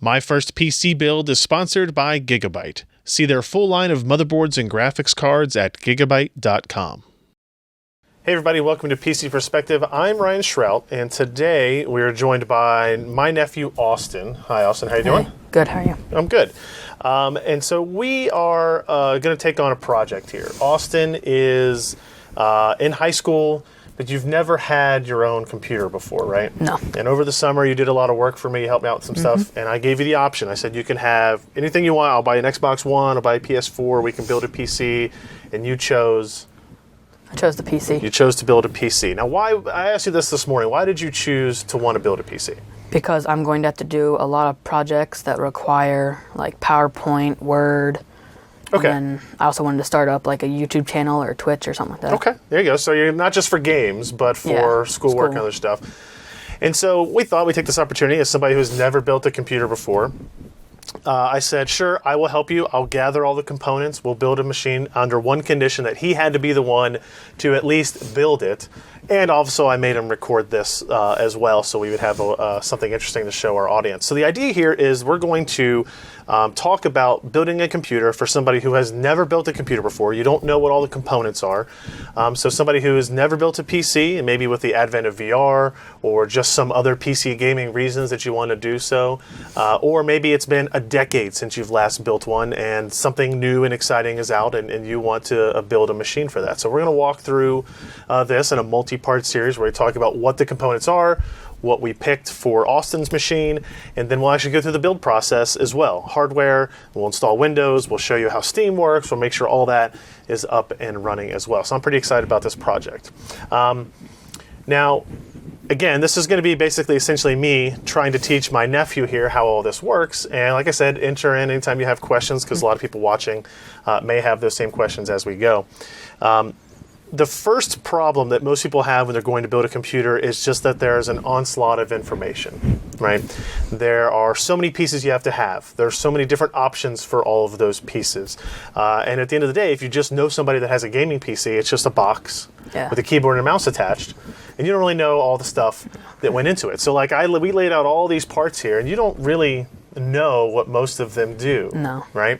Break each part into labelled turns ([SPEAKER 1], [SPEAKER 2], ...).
[SPEAKER 1] My First PC Build is sponsored by Gigabyte. See their full line of motherboards and graphics cards at gigabyte.com. Hey everybody, welcome to PC Perspective. I'm Ryan Schrout, and today we are joined by my nephew, Austin. Hi Austin, how you doing?
[SPEAKER 2] Good, how are you?
[SPEAKER 1] I'm good. And so we are going to take on a project here. Austin is in high school, but you've never had your own computer before, right?
[SPEAKER 2] No.
[SPEAKER 1] And over the summer, you did a lot of work for me, helped me out with some stuff, and I gave you the option. I said, you can have anything you want. I'll buy you an Xbox One, I'll buy you a PS4, we can build a PC, and you chose...
[SPEAKER 2] I chose the PC.
[SPEAKER 1] You chose to build a PC. Now, why? I asked you this morning. Why did you choose to want to build a PC?
[SPEAKER 2] Because I'm going to have to do a lot of projects that require, like, PowerPoint, Word.
[SPEAKER 1] Okay.
[SPEAKER 2] And I also wanted to start up, like, a YouTube channel or Twitch or something like that.
[SPEAKER 1] Okay, there you go. So you're not just for games, but for schoolwork and other stuff. And so we thought we'd take this opportunity as somebody who's never built a computer before. I said, sure, I will help you. I'll gather all the components. We'll build a machine under one condition, that he had to be the one to at least build it. And also I made him record this as well, so we would have something interesting to show our audience. So the idea here is we're going to talk about building a computer for somebody who has never built a computer before. You don't know what all the components are. So somebody who has never built a PC, and maybe with the advent of VR or just some other PC gaming reasons that you want to do so, or maybe it's been a decade since you've last built one and something new and exciting is out and you want to build a machine for that. So we're going to walk through this in a multi-part series where we talk about what the components are, what we picked for Austin's machine, and then we'll actually go through the build process as well. Hardware, we'll install Windows, we'll show you how Steam works, we'll make sure all that is up and running as well. So I'm pretty excited about this project. Now, again, this is going to be basically essentially me trying to teach my nephew here how all this works. And like I said, enter in anytime you have questions, because a lot of people watching may have those same questions as we go. The first problem that most people have when they're going to build a computer is just that there's an onslaught of information, right? There are so many pieces you have to have. There are so many different options for all of those pieces. And at the end of the day, if you just know somebody that has a gaming PC, it's just a box with a keyboard and a mouse attached, and you don't really know all the stuff that went into it. So like we laid out all these parts here, and you don't really know what most of them do.
[SPEAKER 2] No.
[SPEAKER 1] Right?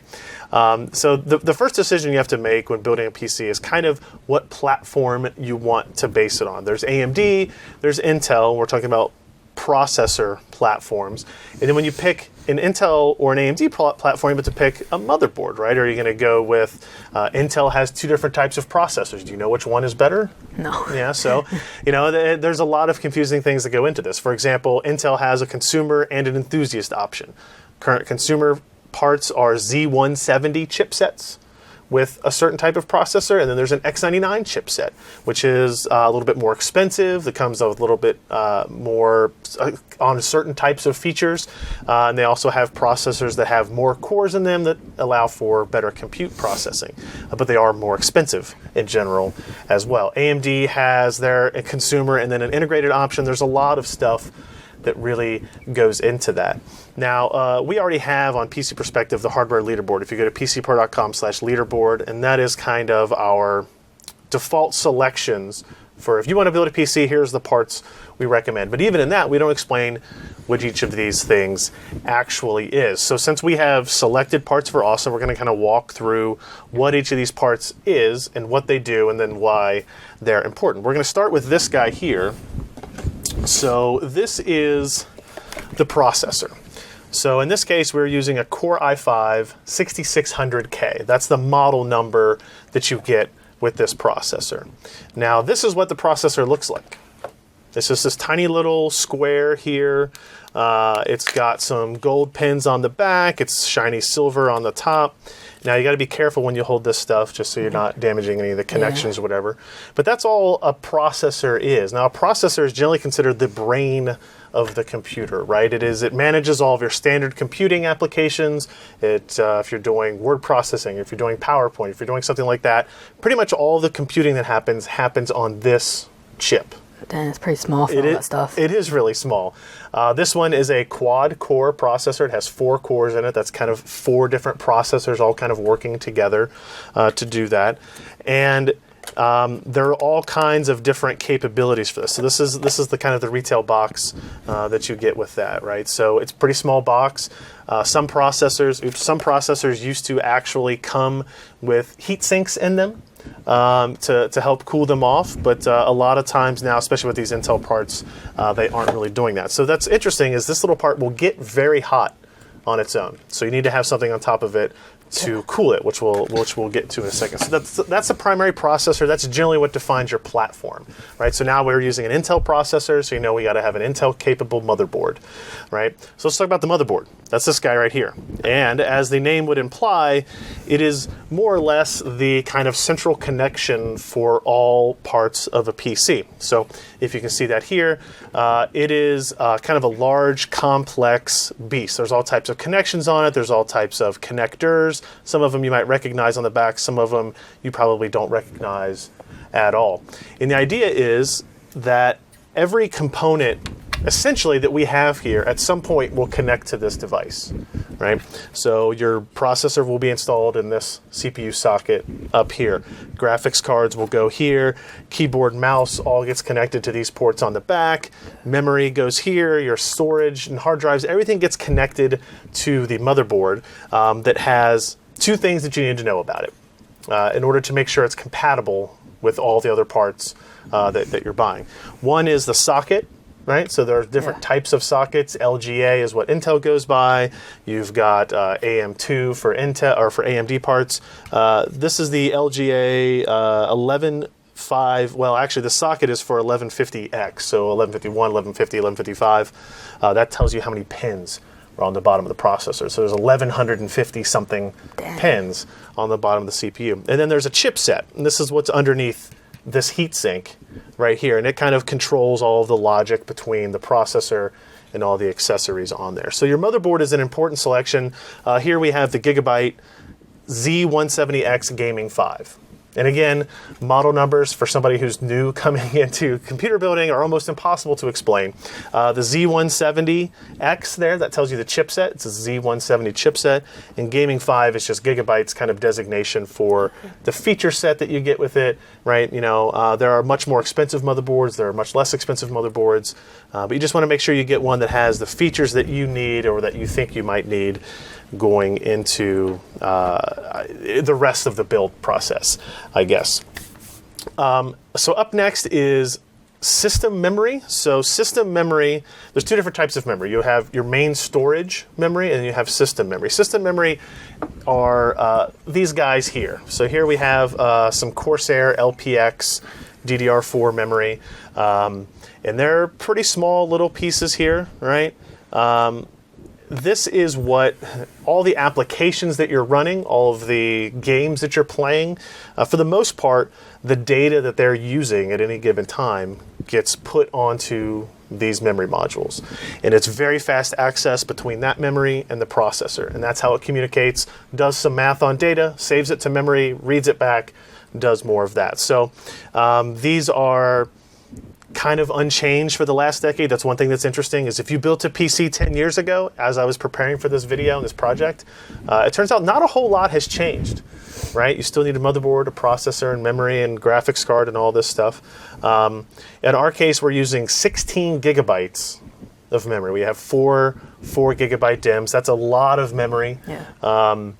[SPEAKER 1] So the first decision you have to make when building a PC is kind of what platform you want to base it on. There's AMD, there's Intel, we're talking about processor platforms. And then when you pick an Intel or an AMD platform, you have to pick a motherboard, right? Or are you going to go with, Intel has two different types of processors. Do you know which one is better?
[SPEAKER 2] No.
[SPEAKER 1] Yeah, so, there's a lot of confusing things that go into this. For example, Intel has a consumer and an enthusiast option. Current consumer parts are Z170 chipsets with a certain type of processor, and then there's an X99 chipset, which is a little bit more expensive. That comes with a little bit more on certain types of features, and they also have processors that have more cores in them that allow for better compute processing, but they are more expensive in general as well. AMD has their consumer and then an integrated option. There's a lot of stuff that really goes into that. Now, we already have on PC Perspective the hardware leaderboard. If you go to pcpro.com/leaderboard, and that is kind of our default selections for if you want to build a PC, here's the parts we recommend. But even in that, we don't explain what each of these things actually is. So since we have selected parts for Austin, we're going to kind of walk through what each of these parts is and what they do and then why they're important. We're going to start with this guy here. So this is the processor. So in this case, we're using a Core i5 6600K. That's the model number that you get with this processor. Now, this is what the processor looks like. This is this tiny little square here. It's got some gold pins on the back. It's shiny silver on the top. Now, you got to be careful when you hold this stuff, just so you're not damaging any of the connections or whatever. But that's all a processor is. Now, a processor is generally considered the brain of the computer, right? It manages all of your standard computing applications. If you're doing word processing, if you're doing PowerPoint, if you're doing something like that, pretty much all the computing that happens on this chip.
[SPEAKER 2] Dang, it's pretty small for all that stuff.
[SPEAKER 1] It is really small. This one is a quad-core processor. It has 4 cores in it. That's kind of 4 different processors all kind of working together to do that. And There are all kinds of different capabilities for this. So this is the kind of the retail box that you get with that, right? So it's a pretty small box. Some processors used to actually come with heat sinks in them to help cool them off, but a lot of times now, especially with these Intel parts, they aren't really doing that. So that's interesting, is this little part will get very hot on its own. So you need to have something on top of it to cool it, which we'll get to in a second. So that's the primary processor. That's generally what defines your platform, right? So now we're using an Intel processor, so you know we got to have an Intel-capable motherboard, right? So let's talk about the motherboard. That's this guy right here. And as the name would imply, it is more or less the kind of central connection for all parts of a PC. So if you can see that here, it is kind of a large, complex beast. There's all types of connections on it. There's all types of connectors. Some of them you might recognize on the back. Some of them you probably don't recognize at all. And the idea is that every component essentially that we have here at some point will connect to this device, right? So your processor will be installed in this CPU socket up here. Graphics cards will go here. Keyboard, mouse all gets connected to these ports on the back. Memory goes here. Your storage and hard drives, everything gets connected to the motherboard that has two things that you need to know about it in order to make sure it's compatible with all the other parts that you're buying. One is the socket. Right, so there are different types of sockets. LGA is what Intel goes by. You've got AM2 for Intel or for AMD parts. This is the LGA 11.5. Well, actually, the socket is for 1150X, so 1151, 1150, 1155. That tells you how many pins are on the bottom of the processor. So there's 1150 something pins on the bottom of the CPU, and then there's a chipset, and this is what's underneath this heatsink right here, and it kind of controls all of the logic between the processor and all the accessories on there. So your motherboard is an important selection. Here we have the Gigabyte Z170X Gaming 5. And again, model numbers for somebody who's new coming into computer building are almost impossible to explain. The Z170X there, that tells you the chipset. It's a Z170 chipset. And Gaming 5 is just Gigabyte's kind of designation for the feature set that you get with it, right? You know, there are much more expensive motherboards. There are much less expensive motherboards. But you just want to make sure you get one that has the features that you need or that you think you might need going into the rest of the build process, I guess. So up next is system memory. So system memory, there's two different types of memory. You have your main storage memory and you have system memory. System memory are these guys here. So here we have some Corsair LPX DDR4 memory. And they're pretty small little pieces here, right? This is what all the applications that you're running, all of the games that you're playing, for the most part, the data that they're using at any given time gets put onto these memory modules. And it's very fast access between that memory and the processor. And that's how it communicates, does some math on data, saves it to memory, reads it back, does more of that. So these are kind of unchanged for the last decade. That's one thing that's interesting, is if you built a PC 10 years ago, as I was preparing for this video and this project, it turns out not a whole lot has changed, right? You still need a motherboard, a processor, and memory, and graphics card, and all this stuff. In our case, we're using 16 gigabytes of memory. We have four gigabyte DIMMs. That's a lot of memory. Yeah.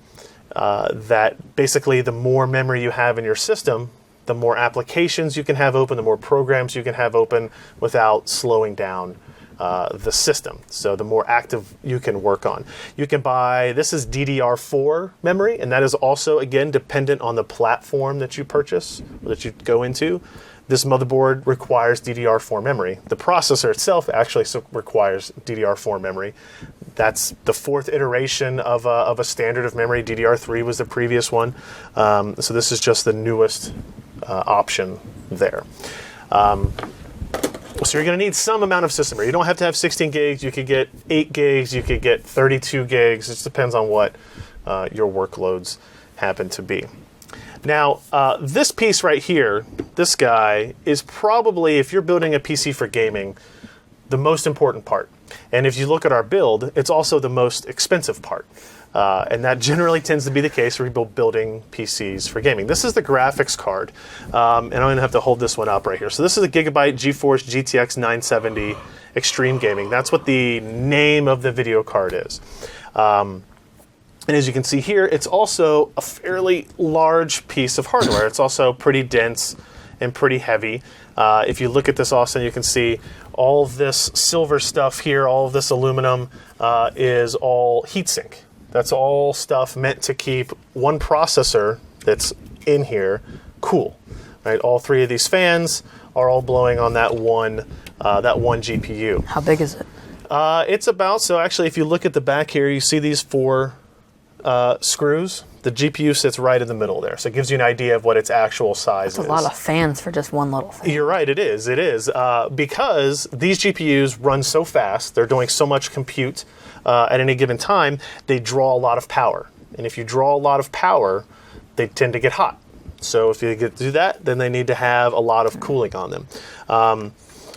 [SPEAKER 1] That basically, the more memory you have in your system, the more applications you can have open, the more programs you can have open without slowing down the system. So the more active you can work on. You can buy, this is DDR4 memory, and that is also, again, dependent on the platform that you purchase, or that you go into. This motherboard requires DDR4 memory. The processor itself actually requires DDR4 memory. That's the fourth iteration of a standard of memory. DDR3 was the previous one. So this is just the newest option there. So you're going to need some amount of system memory. You don't have to have 16 gigs. You could get 8 gigs. You could get 32 gigs. It just depends on what your workloads happen to be. Now, this piece right here, this guy, is probably, if you're building a PC for gaming, the most important part. And if you look at our build, it's also the most expensive part. And that generally tends to be the case for people building PCs for gaming. This is the graphics card. And I'm going to have to hold this one up right here. So this is a Gigabyte GeForce GTX 970 Extreme Gaming. That's what the name of the video card is. And as you can see here, it's also a fairly large piece of hardware. It's also pretty dense and pretty heavy. If you look at this also, you can see all of this silver stuff here, all of this aluminum is all heatsink. That's all stuff meant to keep one processor that's in here cool. Right? All three of these fans are all blowing on that one GPU.
[SPEAKER 2] How big is it?
[SPEAKER 1] It's about, so actually if you look at the back here, you see these four screws. The GPU sits right in the middle there, so it gives you an idea of what its actual size is.
[SPEAKER 2] That's a lot of fans for just one little thing.
[SPEAKER 1] You're right, it is. It is. Because these GPUs run so fast, they're doing so much compute at any given time, they draw a lot of power. And if you draw a lot of power, they tend to get hot. So if you get to do that, then they need to have a lot of cooling on them.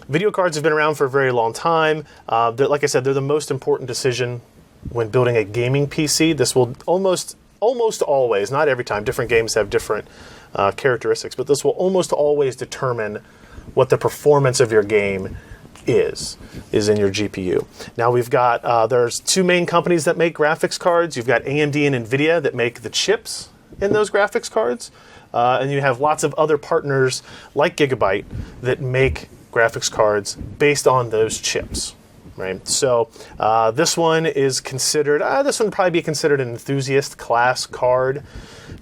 [SPEAKER 1] Video cards have been around for a very long time. Like I said, they're the most important decision when building a gaming PC. This will almost always, not every time, different games have different characteristics, but this will almost always determine what the performance of your game is in your GPU. Now we've got, there's two main companies that make graphics cards. You've got AMD and NVIDIA that make the chips in those graphics cards. And you have lots of other partners like Gigabyte that make graphics cards based on those chips. Right, so this one is considered. This one would probably be considered an enthusiast class card,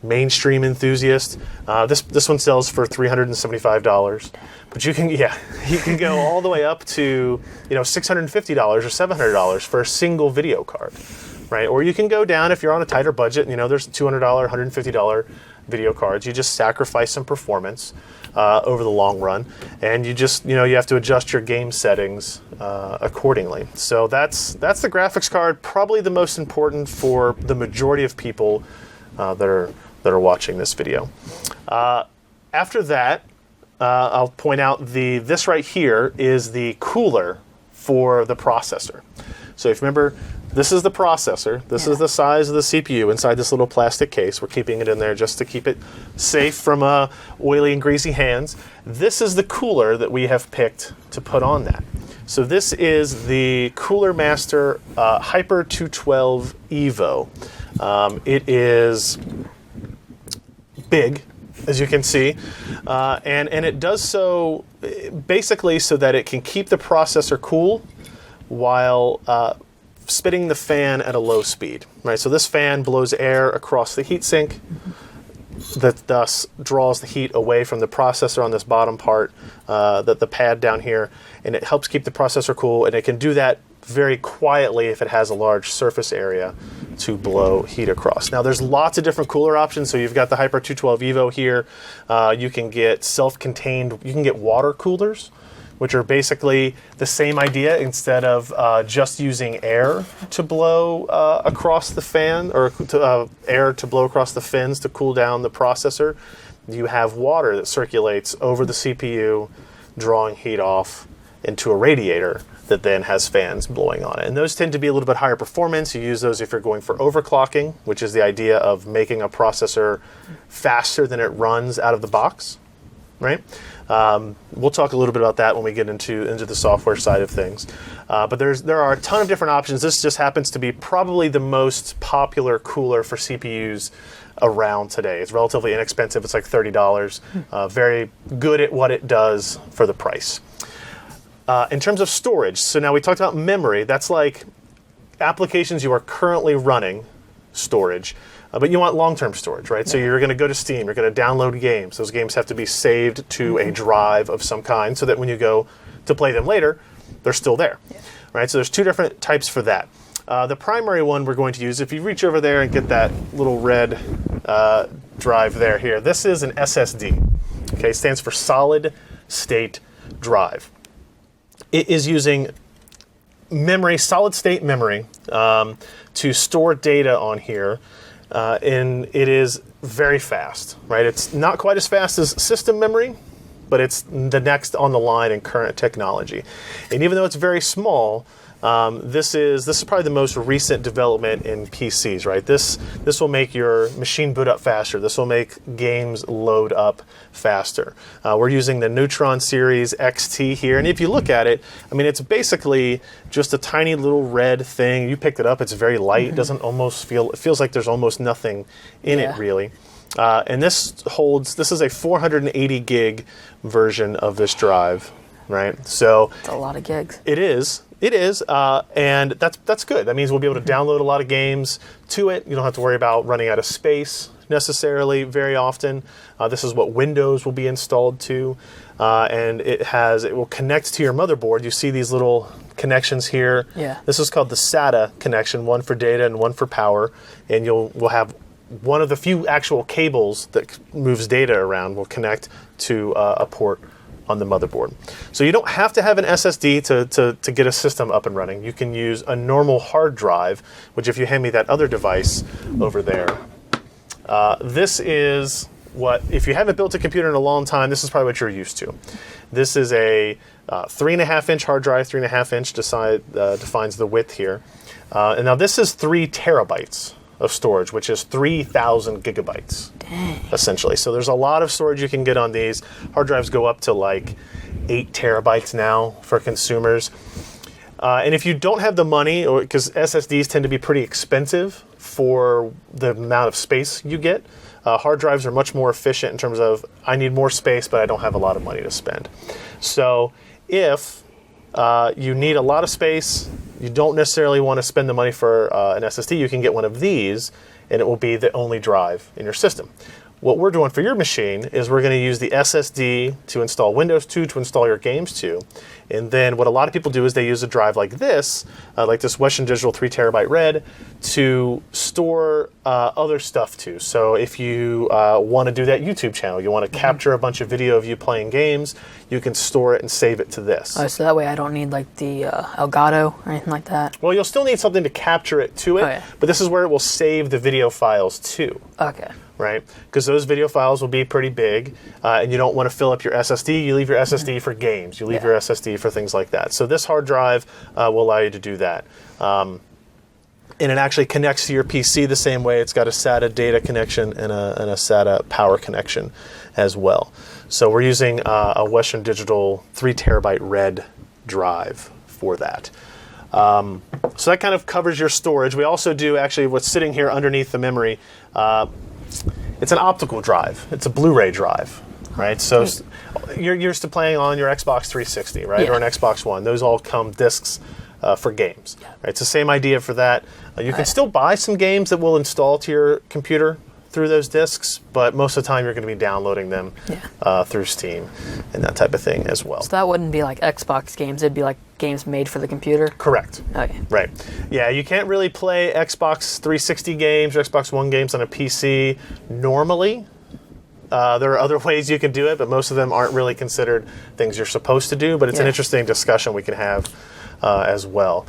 [SPEAKER 1] mainstream enthusiast. This one sells for $375, but you can go all the way up to $650 or $700 for a single video card, right? Or you can go down if you're on a tighter budget. There's $200, $150 video cards. You just sacrifice some performance over the long run, and you just you have to adjust your game settings accordingly. So that's the graphics card, probably the most important for the majority of people that are watching this video. After that, I'll point out this right here is the cooler for the processor. So if you remember, this is the processor. This is the size of the CPU inside this little plastic case. We're keeping it in there just to keep it safe from oily and greasy hands. This is the cooler that we have picked to put on that. So this is the Cooler Master Hyper 212 Evo. It is big, as you can see, and it does so basically so that it can keep the processor cool while spinning the fan at a low speed, right? So this fan blows air across the heatsink that thus draws the heat away from the processor on this bottom part, the pad down here, and it helps keep the processor cool, and it can do that very quietly if it has a large surface area to blow heat across. Now there's lots of different cooler options. So you've got the Hyper 212 Evo here. You can get self-contained, you can get water coolers, which are basically the same idea. Instead of just using air to blow across the fan, or air to blow across the fins to cool down the processor, you have water that circulates over the CPU, drawing heat off into a radiator that then has fans blowing on it. And those tend to be a little bit higher performance. You use those if you're going for overclocking, which is the idea of making a processor faster than it runs out of the box, right? We'll talk a little bit about that when we get into the software side of things. But there are a ton of different options. This just happens to be probably the most popular cooler for CPUs around today. It's relatively inexpensive. It's like $30. Very good at what it does for the price. In terms of storage, so now we talked about memory. That's like applications you are currently running storage. But you want long-term storage, right? So you're going to go to Steam, you're going to download games. Those games have to be saved to a drive of some kind so that when you go to play them later, they're still there, right? So there's two different types for that. The primary one we're going to use, if you reach over there and get that little red drive there here, this is an SSD, okay? It stands for Solid State Drive. It is using memory, solid state memory, to store data on here. And it is very fast, right? It's not quite as fast as system memory, but it's the next on the line in current technology. And even though it's very small, This is probably the most recent development in PCs, right? This will make your machine boot up faster. This will make games load up faster. We're using the Neutron Series XT here, and if you look at it, I mean, it's basically just a tiny little red thing. You picked it up; it's very light. It doesn't almost feel. It feels like there's almost nothing in it, really. And this is a 480 gig version of this drive, right? So
[SPEAKER 2] It's a lot of gigs.
[SPEAKER 1] It is. It is, and that's good. That means we'll be able to download a lot of games to it. You don't have to worry about running out of space necessarily very often. This is what Windows will be installed to, and it will connect to your motherboard. You see these little connections here.
[SPEAKER 2] Yeah.
[SPEAKER 1] This is called the SATA connection, one for data and one for power, and we'll have one of the few actual cables that moves data around will connect to a port on the motherboard. So you don't have to have an SSD to get a system up and running. You can use a normal hard drive, which if you hand me that other device over there, this is what, if you haven't built a computer in a long time, this is probably what you're used to. This is a 3.5-inch hard drive, 3.5-inch defines the width here. And now this is 3 terabytes of storage, which is 3,000 gigabytes.
[SPEAKER 2] Dang.
[SPEAKER 1] Essentially. So there's a lot of storage you can get on these. Hard drives go up to like 8 terabytes now for consumers. And if you don't have the money, or because SSDs tend to be pretty expensive for the amount of space you get, hard drives are much more efficient in terms of, I need more space, but I don't have a lot of money to spend. So if you need a lot of space, you don't necessarily want to spend the money for an SSD, you can get one of these, and it will be the only drive in your system. What we're doing for your machine is we're going to use the SSD to install Windows 2 to install your games to. And then what a lot of people do is they use a drive like this Western Digital 3 terabyte red, to store other stuff to. So if you want to do that YouTube channel, you want to capture a bunch of video of you playing games, you can store it and save it to this.
[SPEAKER 2] Oh, so that way I don't need like the Elgato or anything like that?
[SPEAKER 1] Well, you'll still need something to capture it to it,
[SPEAKER 2] Oh, yeah.
[SPEAKER 1] but this is where it will save the video files to.
[SPEAKER 2] Okay.
[SPEAKER 1] Right? Because those video files will be pretty big, and you don't want to fill up your SSD. You leave your SSD for games. You leave your SSD for things like that. So this hard drive will allow you to do that. And it actually connects to your PC the same way. It's got a SATA data connection and a SATA power connection as well. So we're using a Western Digital 3 terabyte red drive for that. So that kind of covers your storage. We also do actually what's sitting here underneath the memory. It's an optical drive. It's a Blu-ray drive, right? So you're used to playing on your Xbox 360, right?
[SPEAKER 2] Yeah.
[SPEAKER 1] Or an Xbox One. Those all come discs for games. Right? It's the same idea for that. You can still buy some games that will install to your computer through those discs, but most of the time you're going to be downloading them through Steam and that type of thing as well.
[SPEAKER 2] So that wouldn't be like Xbox games, it'd be like games made for the computer?
[SPEAKER 1] Correct.
[SPEAKER 2] Okay.
[SPEAKER 1] Right. Yeah, you can't really play Xbox 360 games or Xbox One games on a PC normally. There are other ways you can do it, but most of them aren't really considered things you're supposed to do, but it's an interesting discussion we can have as well.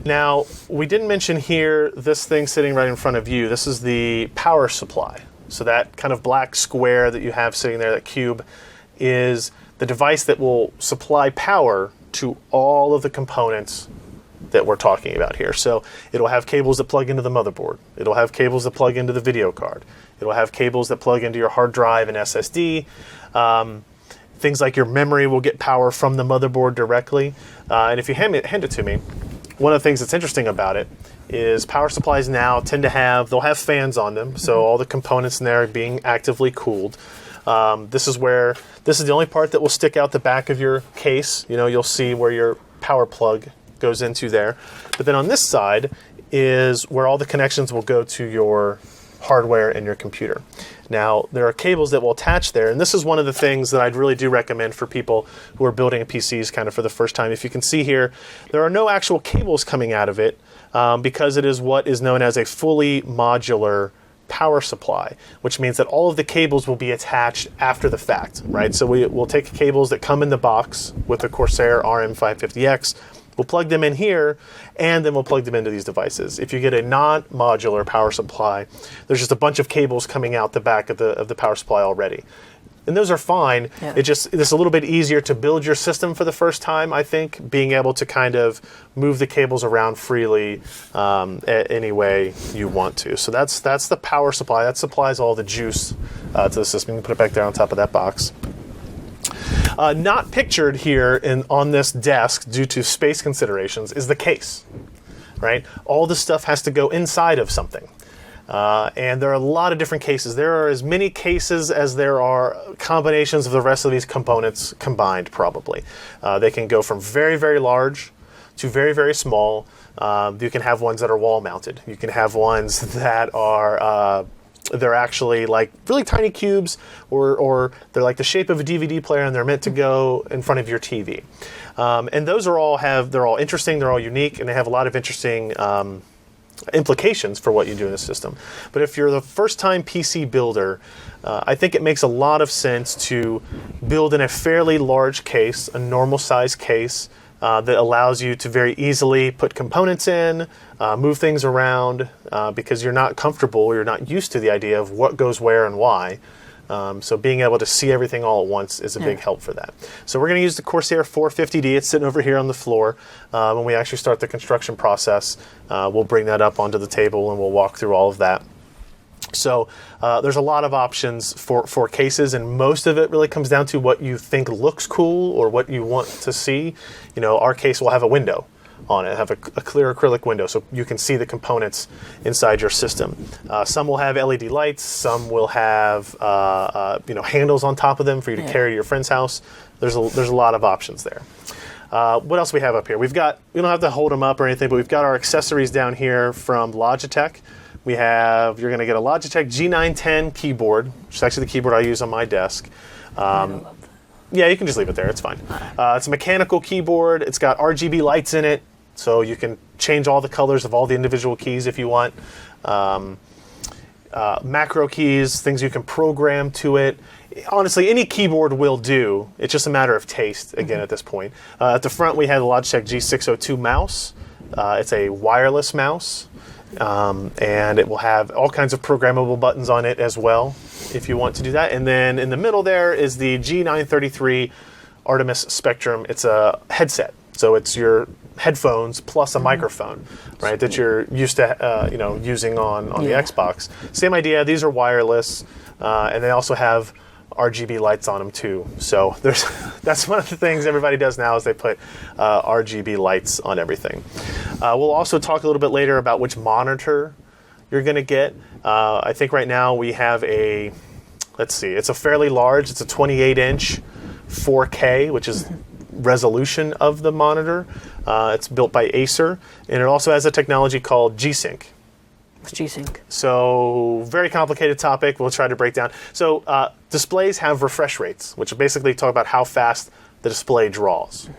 [SPEAKER 1] Now, we didn't mention here this thing sitting right in front of you. This is the power supply. So that kind of black square that you have sitting there, that cube, is the device that will supply power to all of the components that we're talking about here. So it'll have cables that plug into the motherboard. It'll have cables that plug into the video card. It'll have cables that plug into your hard drive and SSD. Things like your memory will get power from the motherboard directly. And if you hand it to me, one of the things that's interesting about it is power supplies now tend to they'll have fans on them, so all the components in there are being actively cooled. This is the only part that will stick out the back of your case. You know, you'll see where your power plug goes into there. But then on this side is where all the connections will go to your hardware and your computer. Now, there are cables that will attach there, and this is one of the things that I'd really do recommend for people who are building PCs kind of for the first time. If you can see here, there are no actual cables coming out of it because it is what is known as a fully modular power supply, which means that all of the cables will be attached after the fact, right? So we'll take cables that come in the box with the Corsair RM550X, we'll plug them in here, and then we'll plug them into these devices. If you get a non-modular power supply, there's just a bunch of cables coming out the back of the power supply already. And those are fine.
[SPEAKER 2] Yeah.
[SPEAKER 1] It's a little bit easier to build your system for the first time, I think, being able to kind of move the cables around freely any way you want to. So that's the power supply. That supplies all the juice to the system. You can put it back there on top of that box. Not pictured here on this desk due to space considerations is the case, right? All this stuff has to go inside of something. And there are a lot of different cases. There are as many cases as there are combinations of the rest of these components combined, probably. They can go from very, very large to very, very small. You can have ones that are wall mounted. You can have ones that are they're actually like really tiny cubes, or they're like the shape of a DVD player, and they're meant to go in front of your TV. And those are they're all interesting, they're all unique, and they have a lot of interesting implications for what you do in the system. But if you're the first-time PC builder, I think it makes a lot of sense to build in a fairly large case, a normal size case, that allows you to very easily put components in, move things around, because you're not comfortable, you're not used to the idea of what goes where and why. So being able to see everything all at once is a big help for that. So we're going to use the Corsair 450D. It's sitting over here on the floor. When we actually start the construction process, we'll bring that up onto the table and we'll walk through all of that. So there's a lot of options for cases, and most of it really comes down to what you think looks cool or what you want to see. You know, our case will have a window on it, have a clear acrylic window so you can see the components inside your system. Some will have LED lights, some will have handles on top of them for you to carry to your friend's house. There's a lot of options there. What else we have up here? We don't have to hold them up or anything, but we've got our accessories down here from Logitech. You're going to get a Logitech G910 keyboard, which is actually the keyboard I use on my desk. Yeah, you can just leave it there. It's fine. It's a mechanical keyboard. It's got RGB lights in it, so you can change all the colors of all the individual keys if you want. Macro keys, things you can program to it. Honestly, any keyboard will do. It's just a matter of taste, again, at this point. At the front, we have the Logitech G602 mouse. It's a wireless mouse. And it will have all kinds of programmable buttons on it as well, if you want to do that. And then in the middle there is the G933 Artemis Spectrum. It's a headset, so it's your headphones plus a microphone, right? That you're used to, using on the Xbox. Same idea. These are wireless, and they also have RGB lights on them too. So that's one of the things everybody does now is they put RGB lights on everything. We'll also talk a little bit later about which monitor you're going to get. I think right now we have it's a fairly large, it's a 28-inch 4K, which is resolution of the monitor. It's built by Acer, and it also has a technology called G-Sync.
[SPEAKER 2] What's G-Sync?
[SPEAKER 1] So, very complicated topic. We'll try to break down. So, displays have refresh rates, which basically talk about how fast the display draws.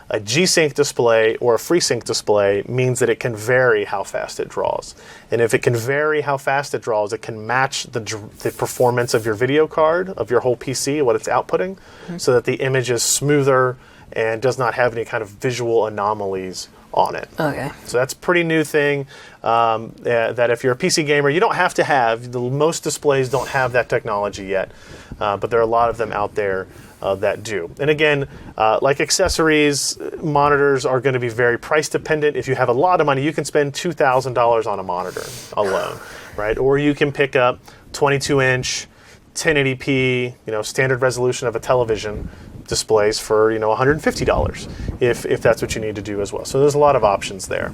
[SPEAKER 1] A G-Sync display or a FreeSync display means that it can vary how fast it draws. And if it can vary how fast it draws, it can match the performance of your video card, of your whole PC, what it's outputting, so that the image is smoother and does not have any kind of visual anomalies on it.
[SPEAKER 2] Okay.
[SPEAKER 1] So that's a pretty new thing that if you're a PC gamer, you don't have to have. Most displays don't have that technology yet, but there are a lot of them out there that do. And again, like accessories, monitors are going to be very price dependent. If you have a lot of money, you can spend $2,000 on a monitor alone, right? Or you can pick up 22-inch, 1080p, standard resolution of a television displays for $150 if that's what you need to do as well. So there's a lot of options there.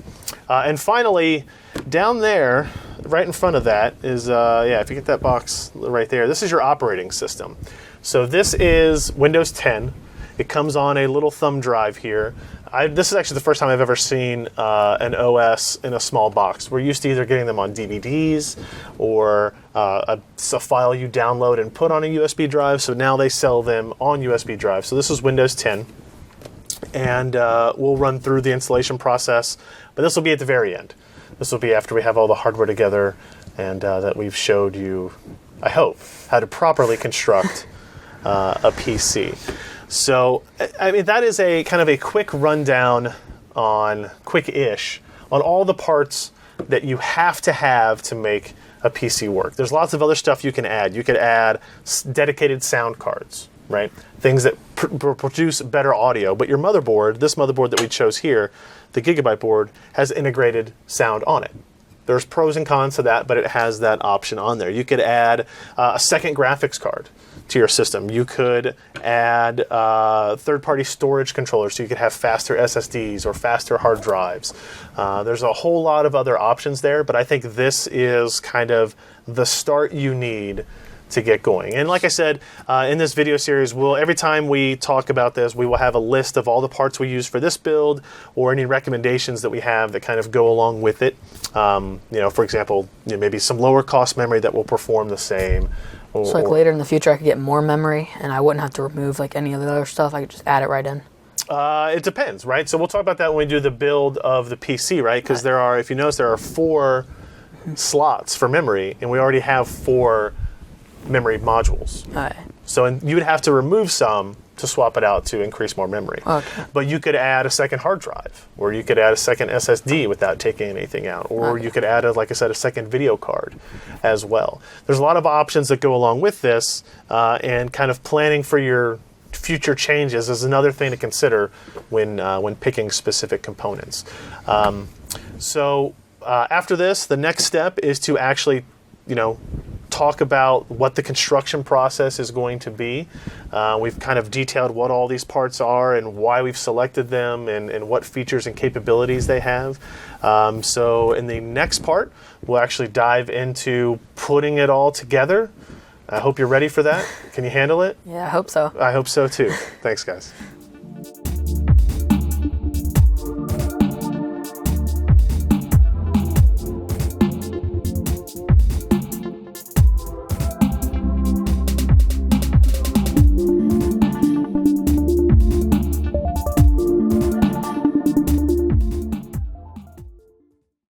[SPEAKER 1] And finally, down there, right in front of that is if you get that box right there, this is your operating system. So this is Windows 10. It comes on a little thumb drive here. This is actually the first time I've ever seen an OS in a small box. We're used to either getting them on DVDs or a file you download and put on a USB drive. So now they sell them on USB drive. So this is Windows 10. And we'll run through the installation process. But this will be at the very end. This will be after we have all the hardware together and that we've showed you, I hope, how to properly construct a PC. So, I mean, that is a kind of a quick rundown quick-ish, on all the parts that you have to make a PC work. There's lots of other stuff you can add. You could add dedicated sound cards, right? Things that produce better audio. But your motherboard, this motherboard that we chose here, the Gigabyte board, has integrated sound on it. There's pros and cons to that, but it has that option on there. You could add a second graphics card to your system. You could add third-party storage controllers, so you could have faster SSDs or faster hard drives. There's a whole lot of other options there, but I think this is kind of the start you need to get going. And like I said, in this video series, every time we talk about this, we will have a list of all the parts we use for this build or any recommendations that we have that kind of go along with it. For example, maybe some lower cost memory that will perform the same.
[SPEAKER 2] So like later in the future, I could get more memory and I wouldn't have to remove like any of the other stuff. I could just add it right in.
[SPEAKER 1] It depends, right? So we'll talk about that when we do the build of the PC, right? Because there are, if you notice, there are 4 slots for memory, and we already have 4 memory modules.
[SPEAKER 2] Right.
[SPEAKER 1] So you would have to remove some to swap it out to increase more memory.
[SPEAKER 2] Okay.
[SPEAKER 1] But you could add a second hard drive, or you could add a second SSD without taking anything out, or you could add, like I said, a second video card as well. There's a lot of options that go along with this, and kind of planning for your future changes is another thing to consider when picking specific components. After this, the next step is to actually, talk about what the construction process is going to be. We've kind of detailed what all these parts are and why we've selected them and what features and capabilities they have. So in the next part, we'll actually dive into putting it all together. I hope you're ready for that. Can you handle it?
[SPEAKER 2] Yeah, I hope so.
[SPEAKER 1] I hope so too. Thanks, guys.